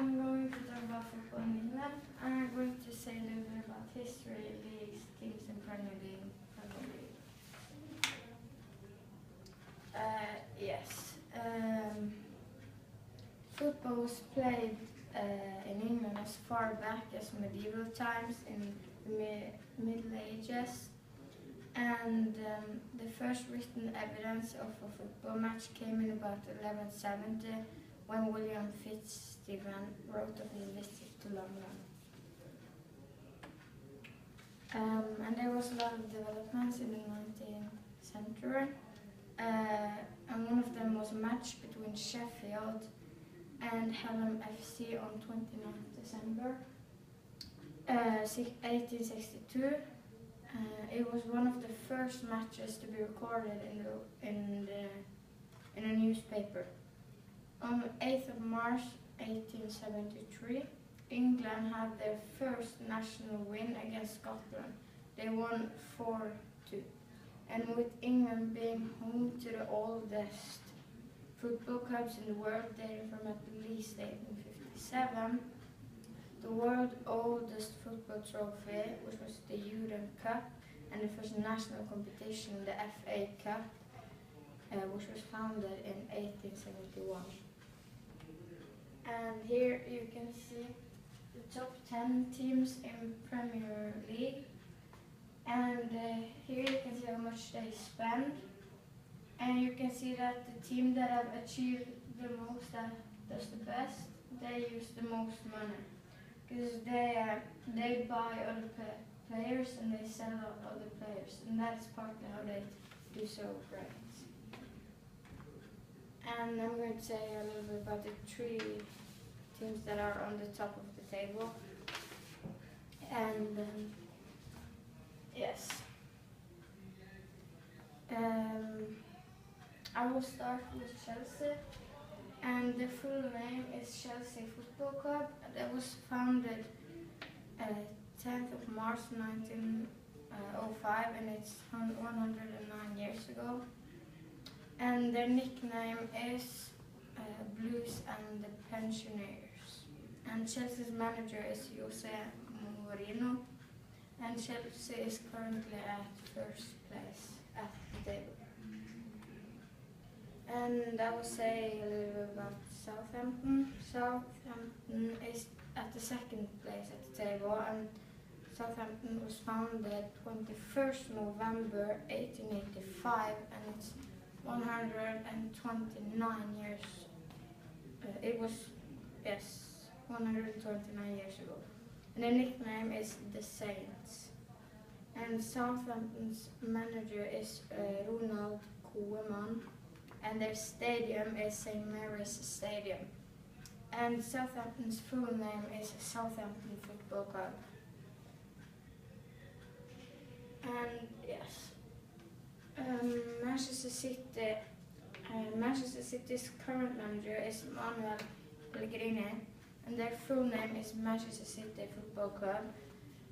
I'm going to talk about football in England. I'm going to say a little bit about history, leagues, teams in Premier League. Yes. Football was played in England as far back as medieval times in the Middle Ages. And the first written evidence of a football match came in about 1170 when William Fitzstephen wrote of his visit to London. And there was a lot of developments in the 19th century. And one of them was a match between Sheffield and Hallam FC on 29th December 1862. It was one of the first matches to be recorded in a newspaper. On 8th of March 1873, England had their first national win against Scotland. They won 4-2. And with England being home to the oldest football clubs in the world, dating from at least 1857, the world's oldest football trophy, which was the Jurgen Cup, and the first national competition, the FA Cup, which was founded in 1871. And here you can see the top 10 teams in Premier League. And here you can see how much they spend. And you can see that the team that have achieved the most, that does the best, they use the most money. Because they buy other players and they sell other players. And that's partly how they do so great. And I'm going to say a little bit about the 3 teams that are on the top of the table. And yes. I will start with Chelsea. And the full name is Chelsea Football Club. That was founded 10th of March 1905, and it's 109 years ago. And their nickname is Blues and the Pensioners. And Chelsea's manager is Jose Mourinho. And Chelsea is currently at first place at the table. And I will say a little bit about Southampton. Southampton is at the second place at the table, and Southampton was founded 21st November 1885, and it's 129 years. It was, yes, 129 years ago. And the nickname is the Saints. And Southampton's manager is Ronald Koeman. And their stadium is St. Mary's Stadium. And Southampton's full name is Southampton Football Club. And yes, Manchester City's current manager is Manuel Pellegrini, and their full name is Manchester City Football Club.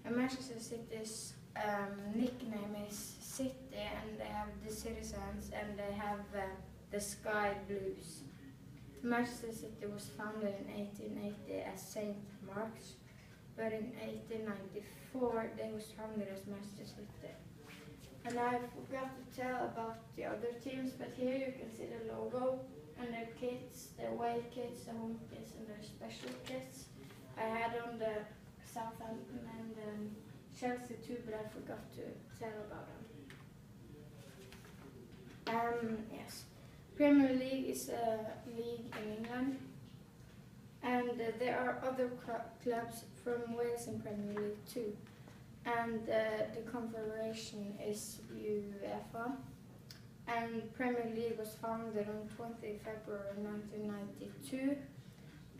And Manchester City's nickname is City, and they have the Citizens, and they have the Sky Blues. Manchester City was founded in 1880 as St. Mark's, but in 1894 they was founded as Manchester City. And I forgot to tell about the other teams, but here you can see the logo and their kits, their away kits, the home kits, and their special kits. I had on the Southampton and Chelsea too, but I forgot to tell about them. Yes. Premier League is a league in England, and there are other clubs from Wales in Premier League too. And the confederation is UEFA. And Premier League was founded on 20 February 1992.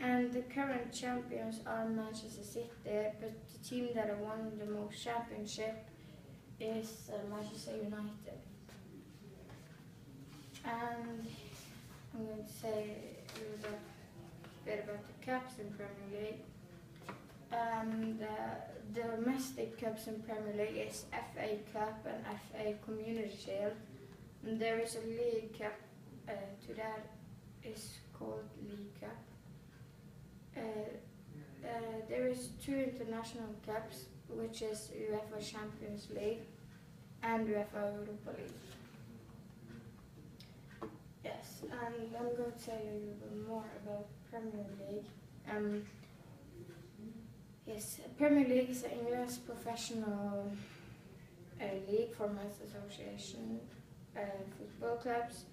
And the current champions are Manchester City, but the team that have won the most championship is Manchester United. And I'm going to say a little bit about the cups in Premier League. The domestic cups in Premier League is FA Cup and FA Community Shield. And there is a League Cup to that is called League Cup. there is 2 international cups, which is UEFA Champions League and UEFA Europa League. Yes, and I'm going to tell you a little bit more about Premier League. Yes, Premier League is England's professional league for men's association football clubs,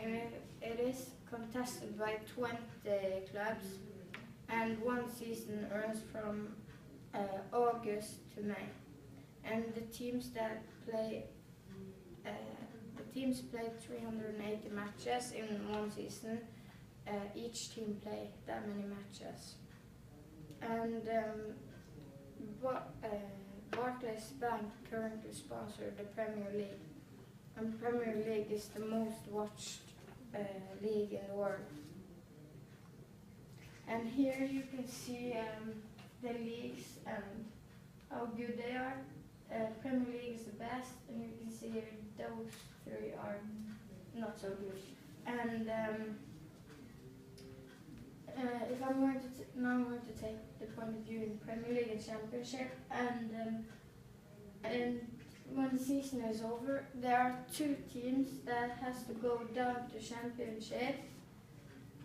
and it is contested by 20 clubs, and one season runs from August to May, and the teams play 380 matches in one season. Each team play that many matches, and Barclays Bank currently sponsors the Premier League, and Premier League is the most watched league in the world. And here you can see the leagues and how good they are. Premier League is the best, and you can see here those 3 are not so good. And if I'm going to now I'm going to take the point of view in Premier League and Championship, and when the season is over, there are 2 teams that has to go down to Championship,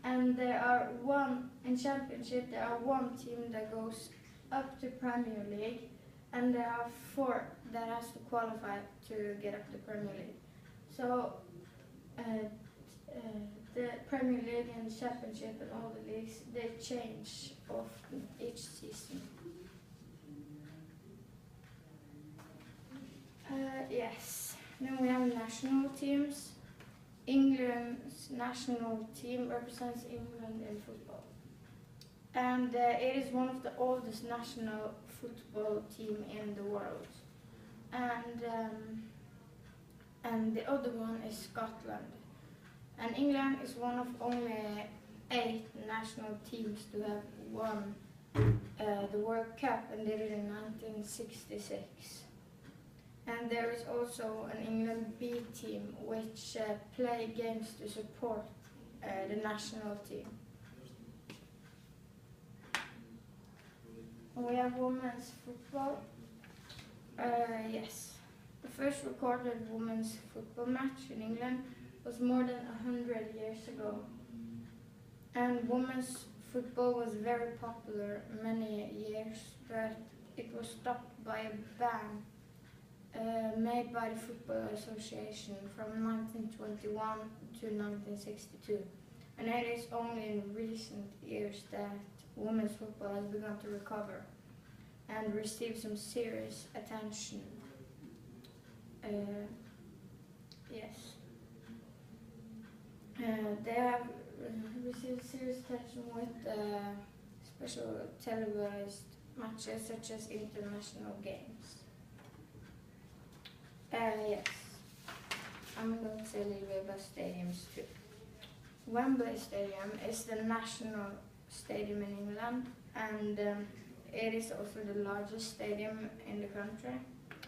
and in Championship there are 1 team that goes up to Premier League, and there are 4 that has to qualify to get up to Premier League. So the Premier League and Championship and all the leagues, they change often each season. Yes, then we have national teams. England's national team represents England in football, and it is one of the oldest national football team in the world. And the other one is Scotland. And England is one of only 8 national teams to have won the World Cup, and did it in 1966. And there is also an England B team which play games to support the national team. And we have women's football. Yes, the first recorded women's football match in England was more than 100 years ago. And women's football was very popular many years, but it was stopped by a ban made by the Football Association from 1921 to 1962. And it is only in recent years that women's football has begun to recover and receive some serious attention. Yes. They have received serious attention with special televised matches such as international games. Yes, I'm going to say a little bit about stadiums too. Wembley Stadium is the national stadium in England, and it is also the largest stadium in the country,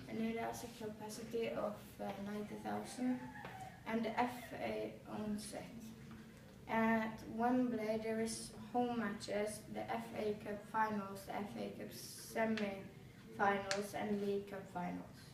and it has a capacity of 90,000, and the FA owns it. At Wembley there is home matches, the FA Cup finals, the FA Cup semi-finals and League Cup finals.